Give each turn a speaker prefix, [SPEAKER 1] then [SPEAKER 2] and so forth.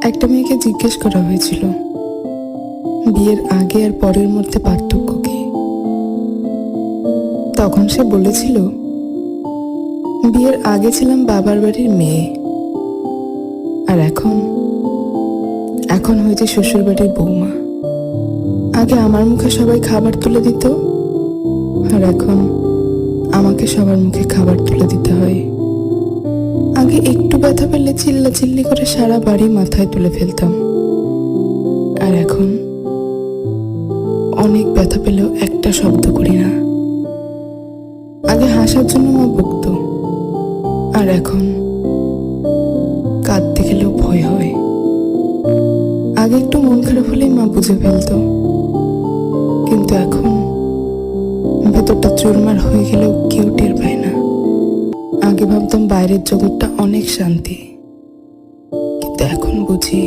[SPEAKER 1] একটা মেয়েকে জিজ্ঞেস করা হয়েছিল বিয়ের আগে আর পরের মধ্যে পার্থক্য কি। তখন সে বলেছিল, বিয়ের আগে ছিলাম বাবার বাড়ির মেয়ে, আর এখন হয়েছে শ্বশুর বাড়ির বৌমা। আগে আমার মুখে সবাই খাবার তুলে দিত, আর এখন আমাকে সবার মুখে খাবার তুলে দিতে হয়। আগে একটু ব্যথা পেলে চিল্লাচিল্লি করে সারা বাড়ি মাথায় তুলে ফেলতাম, আর এখন অনেক ব্যথা পেলেও একটা শব্দ করি না। আগে হাসার জন্য মা বকতো, আর এখন কাঁদতে গেলেও ভয় হয়। আগে একটু মন খারাপ হলেই মা বুঝে ফেলতো, কিন্তু এখন ভেতরটা চুরমার হয়ে গেলেও কেউ টের পায় না। আগে ভাবতাম বাইরের জগৎটা অনেক শান্তি, কিন্তু এখন বুঝি